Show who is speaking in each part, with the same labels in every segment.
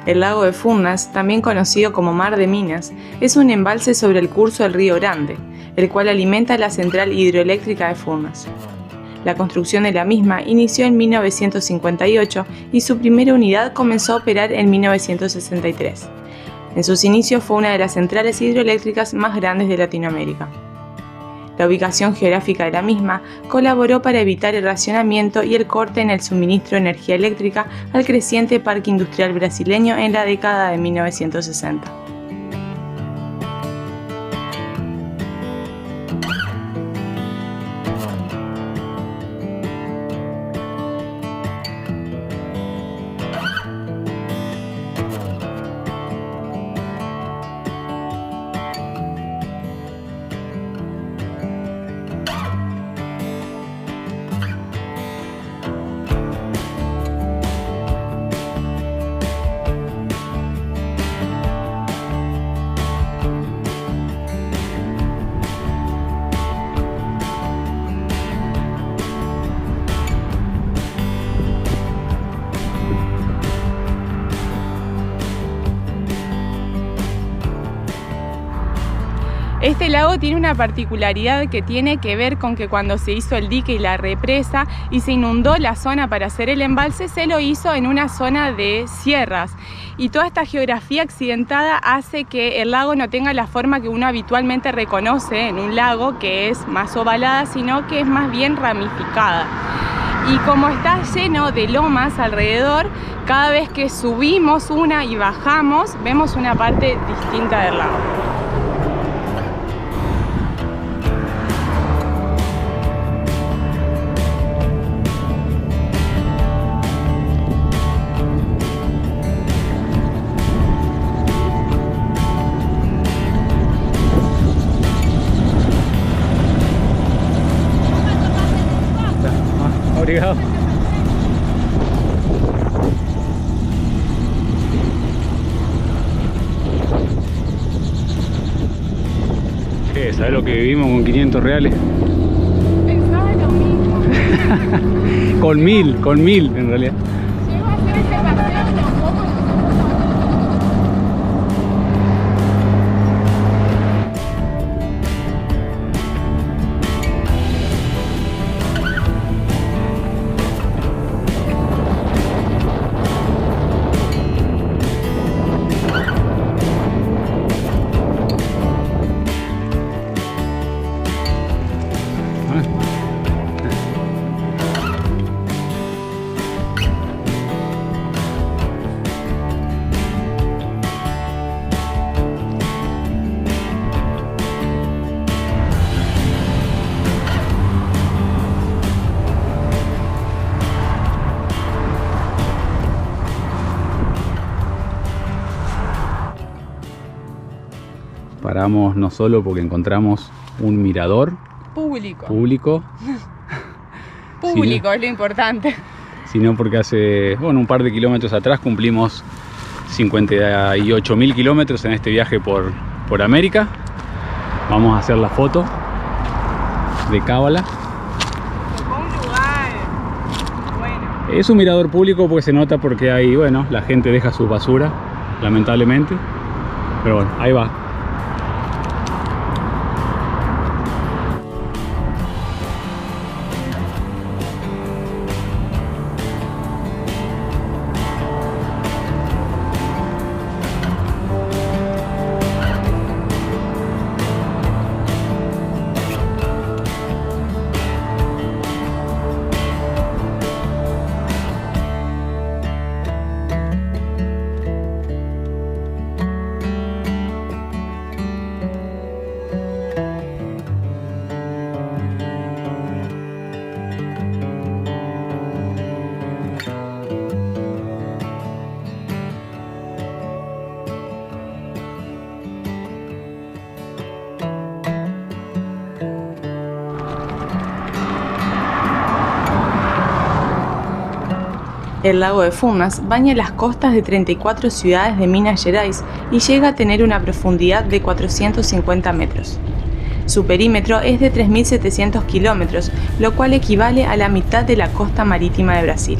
Speaker 1: El lago de Furnas, también conocido como Mar de Minas, es un embalse sobre el curso del Río Grande, el cual alimenta la central hidroeléctrica de Furnas. La construcción de la misma inició en 1958 y su primera unidad comenzó a operar en 1963. En sus inicios fue una de las centrales hidroeléctricas más grandes de Latinoamérica. La ubicación geográfica de la misma colaboró para evitar el racionamiento y el corte en el suministro de energía eléctrica al creciente parque industrial brasileño en la década de 1960. Este lago tiene una particularidad que tiene que ver con que cuando se hizo el dique y la represa y se inundó la zona para hacer el embalse, se lo hizo en una zona de sierras. Y toda esta geografía accidentada hace que el lago no tenga la forma que uno habitualmente reconoce en un lago, que es más ovalada, sino que es más bien ramificada. Y como está lleno de lomas alrededor, cada vez que subimos una y bajamos, vemos una parte distinta del lago.
Speaker 2: Obrigado. ¿Qué? ¿Sabes lo que vivimos con 500 reales?
Speaker 1: Pensaba lo mismo.
Speaker 2: con mil en realidad.
Speaker 1: Llego a hacer este paseo tampoco.
Speaker 2: Paramos no solo porque encontramos un mirador público
Speaker 1: Es lo importante.
Speaker 2: Sino porque hace un par de kilómetros atrás cumplimos 58.000 kilómetros en este viaje por América. Vamos a hacer la foto de Cábala.
Speaker 1: Un lugar bueno.
Speaker 2: Es un mirador público porque se nota porque ahí, la gente deja su basura, lamentablemente. Pero bueno, ahí va.
Speaker 1: El lago de Furnas baña las costas de 34 ciudades de Minas Gerais y llega a tener una profundidad de 450 metros. Su perímetro es de 3.700 kilómetros, lo cual equivale a la mitad de la costa marítima de Brasil.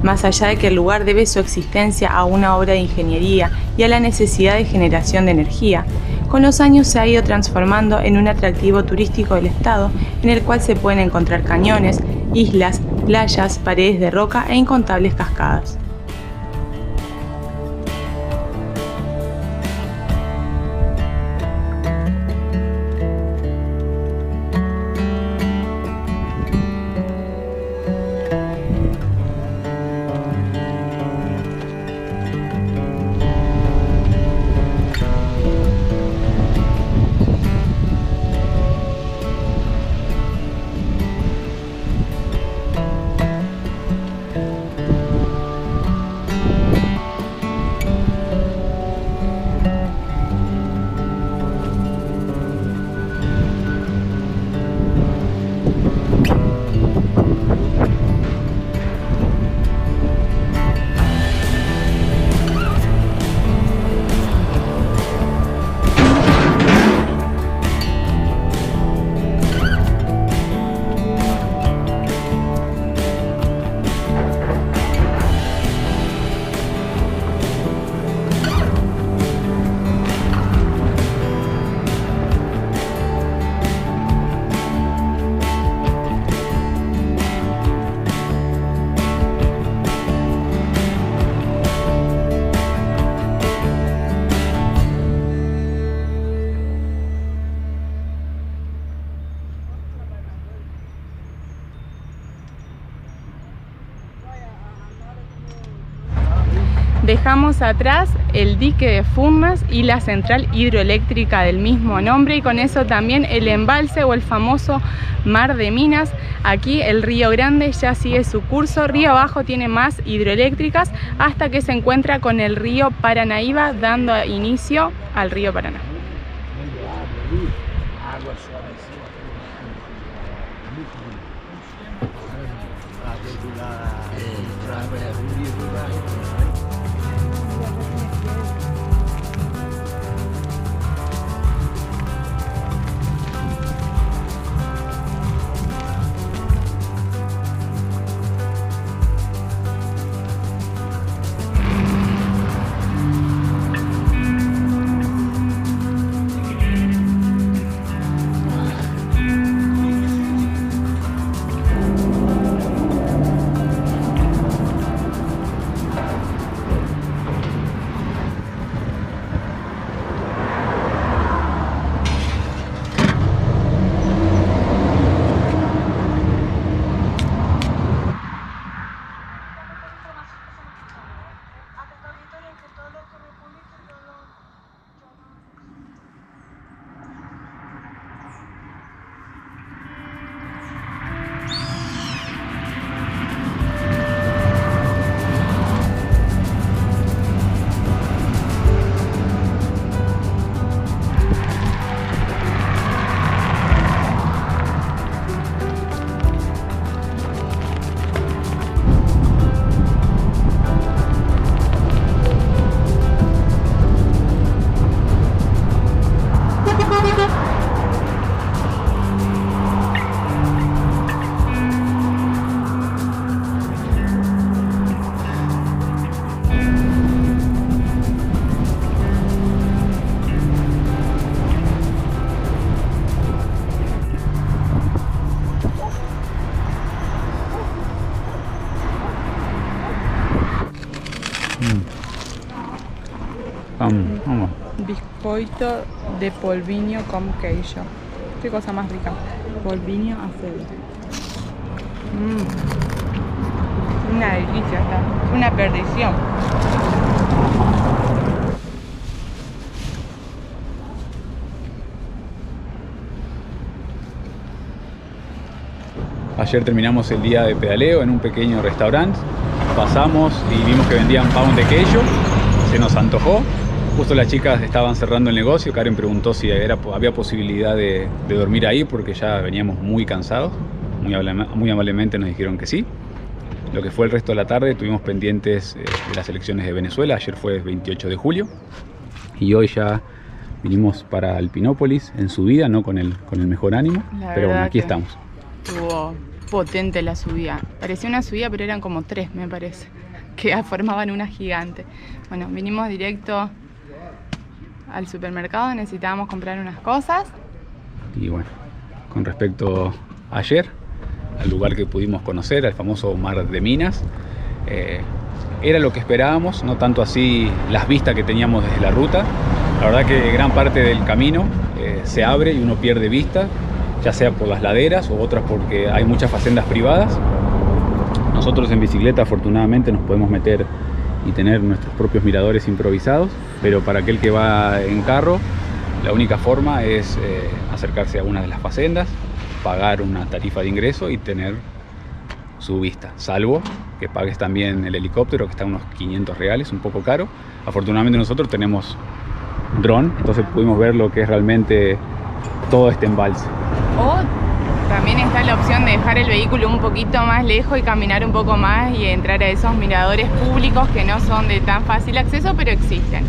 Speaker 1: Más allá de que el lugar debe su existencia a una obra de ingeniería y a la necesidad de generación de energía, con los años se ha ido transformando en un atractivo turístico del estado en el cual se pueden encontrar cañones, islas, playas, paredes de roca e incontables cascadas. Dejamos atrás el dique de Furnas y la central hidroeléctrica del mismo nombre, y con eso también el embalse o el famoso Mar de Minas. Aquí el Río Grande ya sigue su curso, río abajo tiene más hidroeléctricas hasta que se encuentra con el río Paranaíba, dando inicio al río Paraná.
Speaker 2: Vamos.
Speaker 1: Biscoito de polvillo con queijo. Qué cosa más rica. Polvillo acedo. Una delicia está. Una perdición.
Speaker 2: Ayer terminamos el día de pedaleo en un pequeño restaurante. Pasamos y vimos que vendían pound de queijo. Se nos antojó. Justo las chicas estaban cerrando el negocio. Karen preguntó si había posibilidad de dormir ahí porque ya veníamos muy cansados. Muy amablemente nos dijeron que sí. Lo que fue el resto de la tarde tuvimos pendientes de las elecciones de Venezuela. Ayer fue 28 de julio y hoy ya vinimos para Alpinópolis en subida, no con el mejor ánimo, pero bueno, aquí estamos.
Speaker 1: Estuvo potente la subida. Parecía una subida, pero eran como 3, me parece, que formaban una gigante. Bueno, vinimos directo al supermercado, necesitábamos comprar unas cosas.
Speaker 2: Y bueno, con respecto a ayer, al lugar que pudimos conocer, al famoso Mar de Minas, era lo que esperábamos, no tanto así las vistas que teníamos desde la ruta. La verdad que gran parte del camino se abre y uno pierde vista, ya sea por las laderas o otras porque hay muchas facendas privadas. Nosotros en bicicleta afortunadamente nos podemos meter y tener nuestros propios miradores improvisados, pero para aquel que va en carro, la única forma es acercarse a una de las facendas, pagar una tarifa de ingreso y tener su vista, salvo que pagues también el helicóptero, que está a unos 500 reales, un poco caro. Afortunadamente nosotros tenemos dron, entonces pudimos ver lo que es realmente todo este embalse.
Speaker 1: O también está la opción de dejar el vehículo un poquito más lejos y caminar un poco más y entrar a esos miradores públicos que no son de tan fácil acceso, pero existen.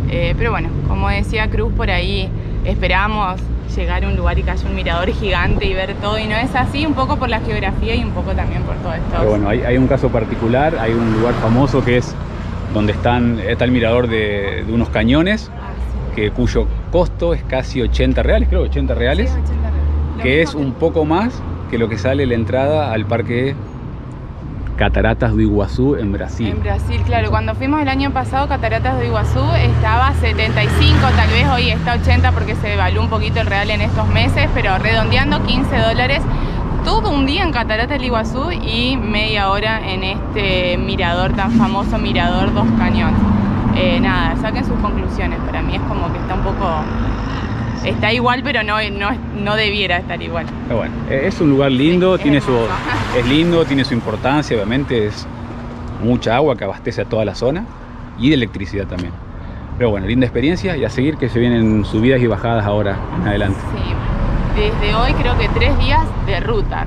Speaker 1: Pero bueno, como decía Cruz, por ahí esperamos llegar a un lugar y que haya un mirador gigante y ver todo, y no es así, un poco por la geografía y un poco también por todo esto.
Speaker 2: Pero bueno, hay un caso particular, hay un lugar famoso que es donde está el mirador de unos cañones, cuyo costo es casi 80 reales, creo 80 reales, sí, 80 reales. Que es un poco más que lo que sale la entrada al parque Cataratas do Iguazú en Brasil.
Speaker 1: En Brasil, claro. Cuando fuimos el año pasado, Cataratas do Iguazú estaba 75, tal vez hoy está 80 porque se devaluó un poquito el real en estos meses, pero redondeando $15. Todo un día en Cataratas del Iguazú y media hora en este mirador tan famoso, Mirador Dos Cañones. Nada, saquen sus conclusiones. Para mí es como que está un poco... Está igual, pero no debiera estar igual.
Speaker 2: Pero bueno, es un lugar lindo, sí, es lindo, tiene su importancia, obviamente es mucha agua que abastece a toda la zona y de electricidad también. Pero bueno, linda experiencia y a seguir que se vienen subidas y bajadas ahora en adelante.
Speaker 1: Sí, desde hoy creo que 3 días de ruta,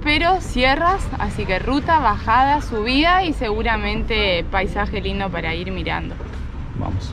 Speaker 1: pero sierras, así que ruta, bajada, subida y seguramente paisaje lindo para ir mirando.
Speaker 2: Vamos.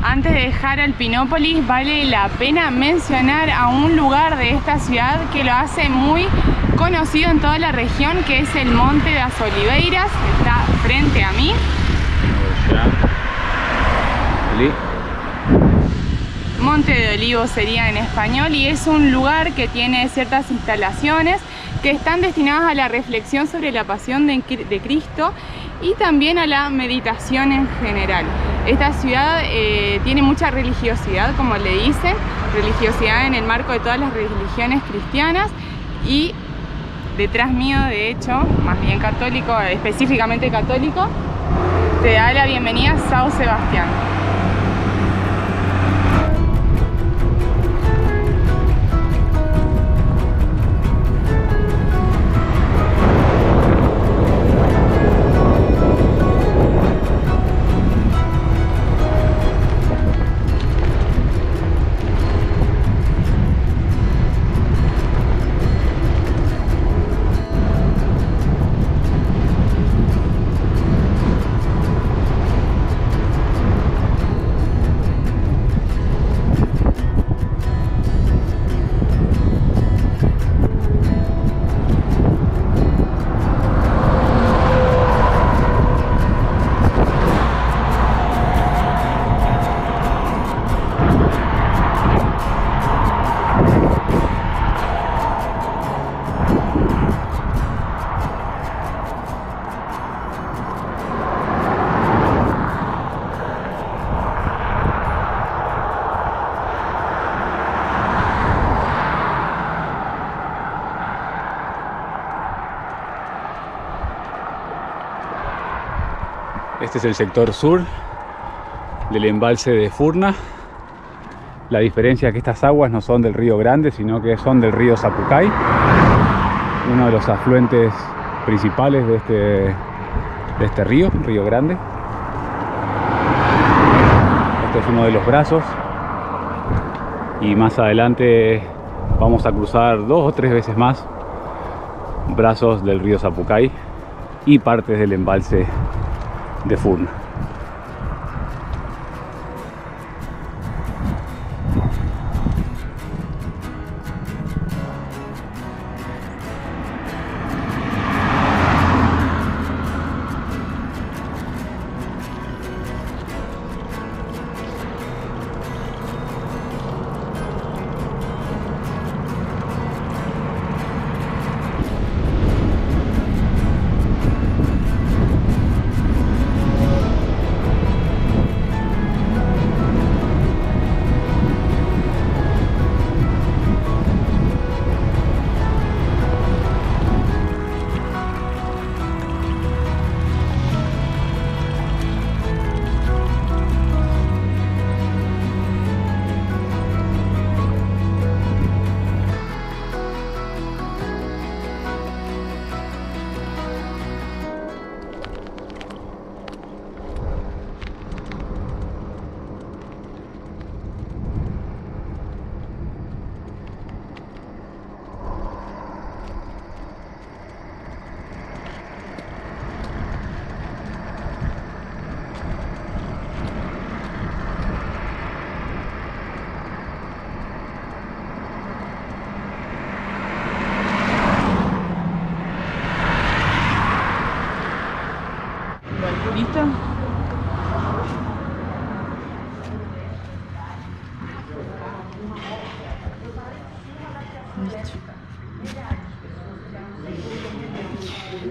Speaker 1: Antes de dejar Alpinópolis, vale la pena mencionar a un lugar de esta ciudad que lo hace muy conocido en toda la región, que es el Monte de las Oliveiras, está frente a mí. Monte de Olivos sería en español, y es un lugar que tiene ciertas instalaciones que están destinadas a la reflexión sobre la pasión de Cristo y también a la meditación en general. Esta ciudad tiene mucha religiosidad, como le dicen, religiosidad en el marco de todas las religiones cristianas, y detrás mío, de hecho, más bien católico, específicamente católico, te da la bienvenida São Sebastián.
Speaker 2: Este es el sector sur del embalse de Furna. La diferencia es que estas aguas no son del río Grande, sino que son del río Sapucay, uno de los afluentes principales de de este río, Río Grande. Este es uno de los brazos y más adelante vamos a cruzar 2 o 3 veces más brazos del río Zapucay y partes del embalse de Furna.
Speaker 1: ¿Listo? Listo.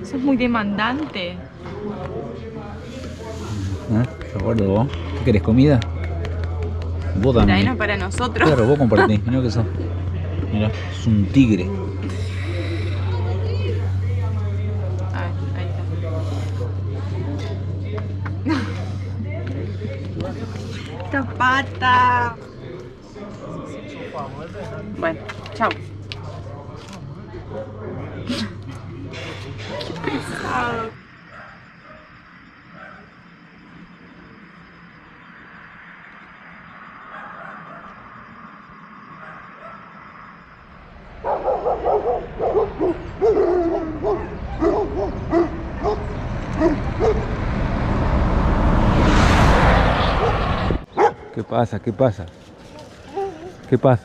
Speaker 1: Sos muy demandante.
Speaker 3: ¿De acuerdo vos? ¿Qué querés, comida? Vos también.
Speaker 1: Traeno para nosotros.
Speaker 3: Claro, vos compartís. Mirá que sos. Mirá, es un tigre.
Speaker 1: A ver, ahí está. Esta pata. Bueno, chao. Qué pesado.
Speaker 2: ¿Qué pasa? ¿Qué pasa? ¿Qué pasa?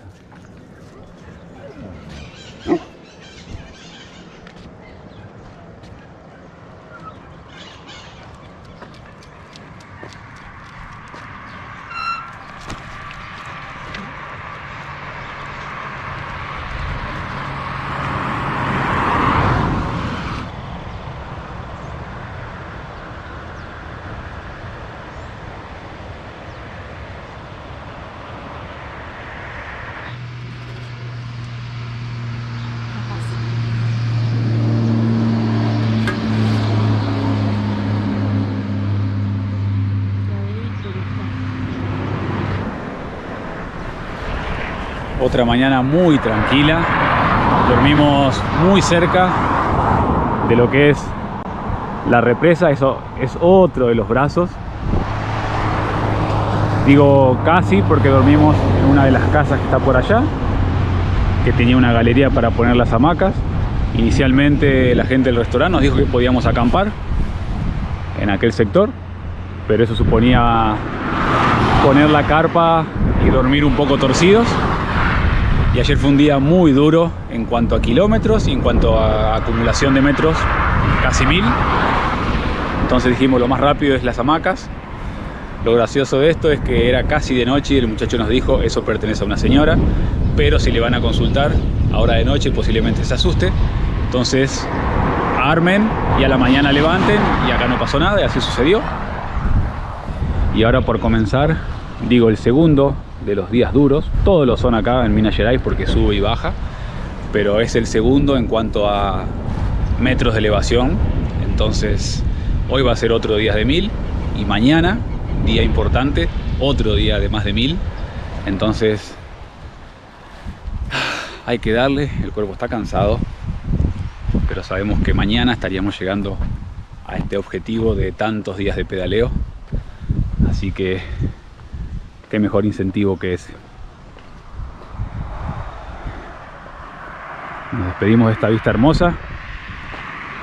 Speaker 2: Otra mañana muy tranquila, dormimos muy cerca de lo que es la represa, eso es otro de los brazos. Digo casi porque dormimos en una de las casas que está por allá, que tenía una galería para poner las hamacas. Inicialmente la gente del restaurante nos dijo que podíamos acampar en aquel sector, pero eso suponía poner la carpa y dormir un poco torcidos. Y ayer fue un día muy duro en cuanto a kilómetros y en cuanto a acumulación de metros, casi 1000. Entonces dijimos, lo más rápido es las hamacas. Lo gracioso de esto es que era casi de noche y el muchacho nos dijo, eso pertenece a una señora, pero si le van a consultar ahora de noche posiblemente se asuste. Entonces armen y a la mañana levanten, y acá no pasó nada y así sucedió. Y ahora por comenzar, digo el segundo de los días duros. Todos lo son acá en Minas Gerais porque sube y baja, pero es el segundo en cuanto a metros de elevación. Entonces hoy va a ser otro día de 1000 y mañana, día importante, otro día de más de 1000. Entonces hay que darle, el cuerpo está cansado, pero sabemos que mañana estaríamos llegando a este objetivo de tantos días de pedaleo. Así que qué mejor incentivo que ese. Nos despedimos de esta vista hermosa.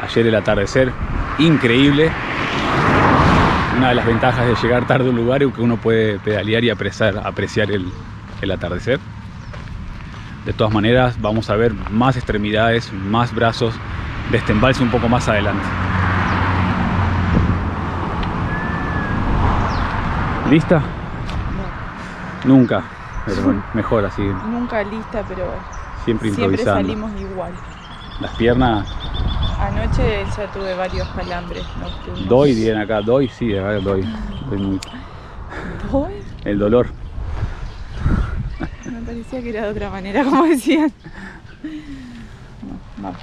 Speaker 2: Ayer el atardecer increíble. Una de las ventajas de llegar tarde a un lugar es que uno puede pedalear y apreciar el atardecer. De todas maneras, vamos a ver más extremidades, más brazos de este embalse un poco más adelante. ¿Lista?
Speaker 1: No.
Speaker 2: Nunca, pero bueno, mejor así.
Speaker 1: Nunca lista, pero
Speaker 2: Siempre improvisando.
Speaker 1: salimos igual.
Speaker 2: Las piernas.
Speaker 1: Anoche ya tuve varios calambres nocturnos.
Speaker 2: Doy bien acá, doy, sí, doy mucho.
Speaker 1: ¿Doy?
Speaker 2: El dolor.
Speaker 1: Me parecía que era de otra manera, como decían. No, vamos.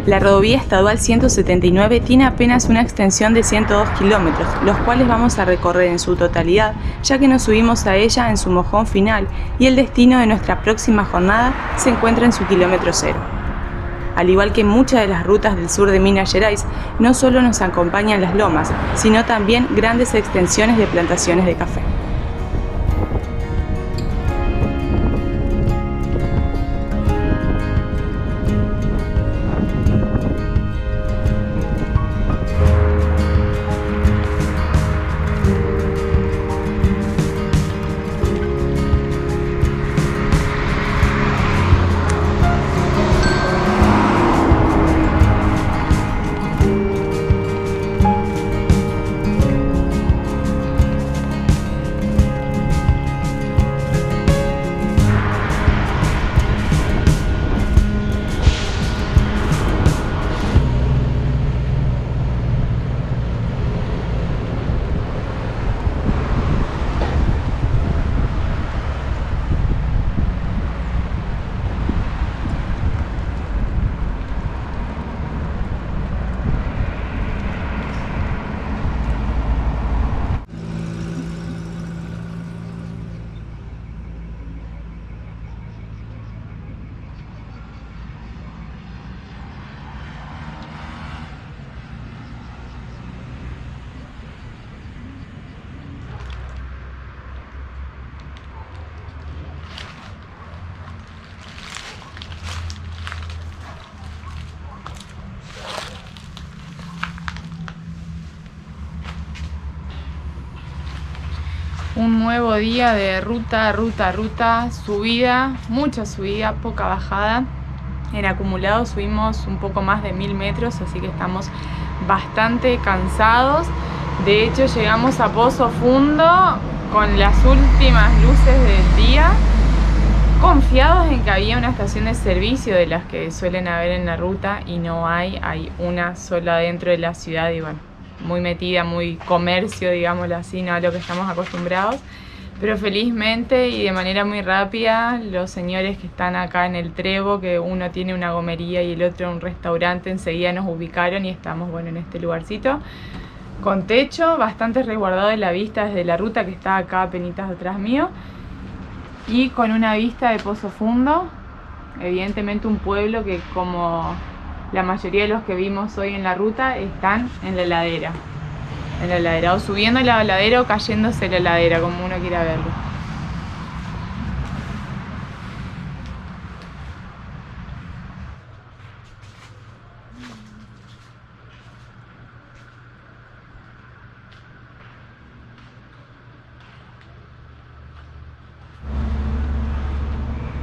Speaker 1: La rodovía estadual 179 tiene apenas una extensión de 102 kilómetros, los cuales vamos a recorrer en su totalidad, ya que nos subimos a ella en su mojón final y el destino de nuestra próxima jornada se encuentra en su kilómetro cero. Al igual que muchas de las rutas del sur de Minas Gerais, no solo nos acompañan las lomas, sino también grandes extensiones de plantaciones de café. Un nuevo día de ruta, subida, mucha subida, poca bajada. En acumulado subimos un poco más de 1000 metros, así que estamos bastante cansados. De hecho, llegamos a Pozo Fundo con las últimas luces del día, confiados en que había una estación de servicio de las que suelen haber en la ruta, y no hay una sola dentro de la ciudad, y bueno, muy metida, muy comercio, digámoslo así, no a lo que estamos acostumbrados. Pero felizmente y de manera muy rápida, los señores que están acá en el Trevo, que uno tiene una gomería y el otro un restaurante, enseguida nos ubicaron y estamos, bueno, en este lugarcito. Con techo, bastante resguardado de la vista desde la ruta que está acá apenitas atrás mío. Y con una vista de Pozo Fundo, evidentemente un pueblo que, como la mayoría de los que vimos hoy en la ruta, están en la ladera. En la ladera, o subiendo la ladera o cayéndose la ladera, como uno quiera verlo.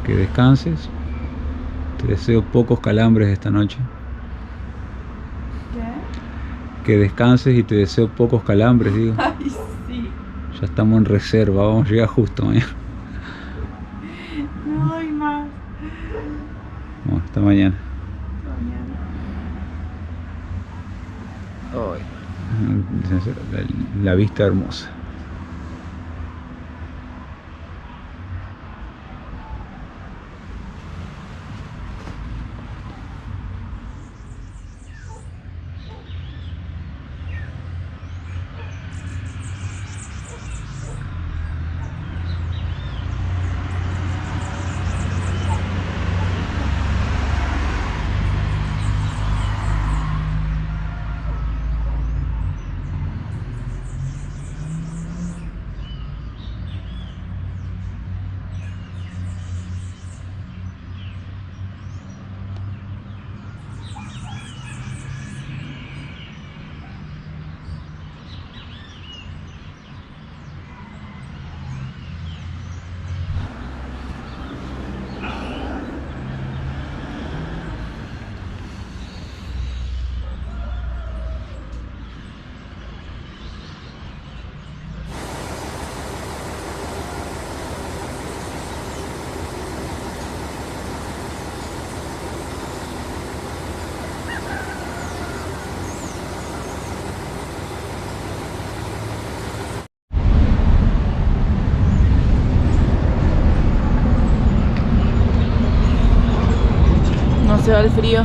Speaker 3: Que descanses. Te deseo pocos calambres esta noche. Que descanses y te deseo pocos calambres, digo.
Speaker 1: Ay, sí.
Speaker 3: Ya estamos en reserva, vamos a llegar justo mañana.
Speaker 1: No doy más.
Speaker 3: Bueno, hasta mañana. La vista hermosa.
Speaker 1: Se va el frío.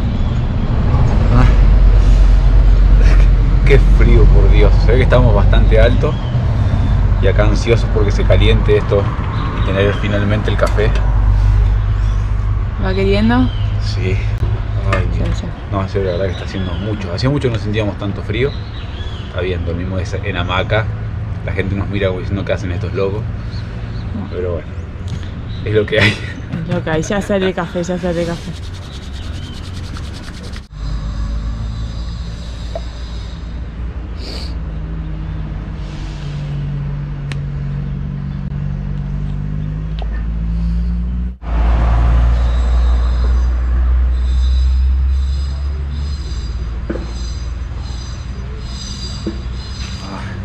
Speaker 2: Qué frío, por Dios. Se ve que estamos bastante altos y acá ansiosos porque se caliente esto y tener finalmente el café.
Speaker 1: ¿Va queriendo?
Speaker 2: Sí. Ay,
Speaker 1: Sí.
Speaker 2: no, en serio, la verdad que está haciendo mucho. Hacía mucho que no sentíamos tanto frío. Está bien, dormimos en hamaca. La gente nos mira como diciendo que hacen estos locos. Pero bueno, es lo que hay.
Speaker 1: Es lo que hay. Ya sale el café, ya sale el café.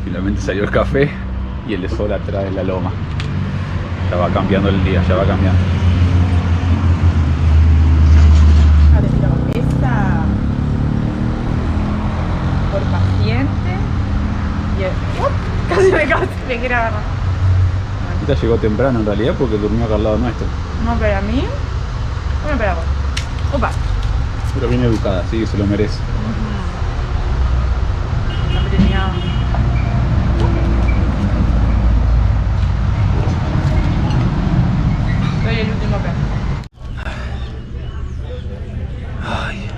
Speaker 2: Finalmente salió el café y el sol atrás de la loma. Ya va cambiando el día, ya va cambiando.
Speaker 1: Esta por paciente y casi me quiero agarrar.
Speaker 2: Esta llegó temprano en realidad porque durmió acá al lado nuestro.
Speaker 1: No, pero a mí. Bueno, pero opa.
Speaker 2: Pero bien educada, sí, se lo merece.
Speaker 1: No tenía. Soy el último pez.
Speaker 3: Ay,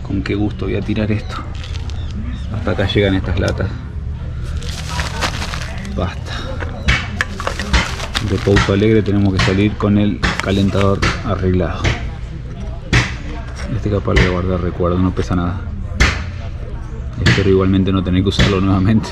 Speaker 3: con qué gusto voy a tirar esto. Hasta acá llegan estas latas. Basta. De Pouso Alegre tenemos que salir con el calentador arreglado. Este capaz lo voy a guardar recuerdo, no pesa nada. Espero igualmente no tener que usarlo nuevamente.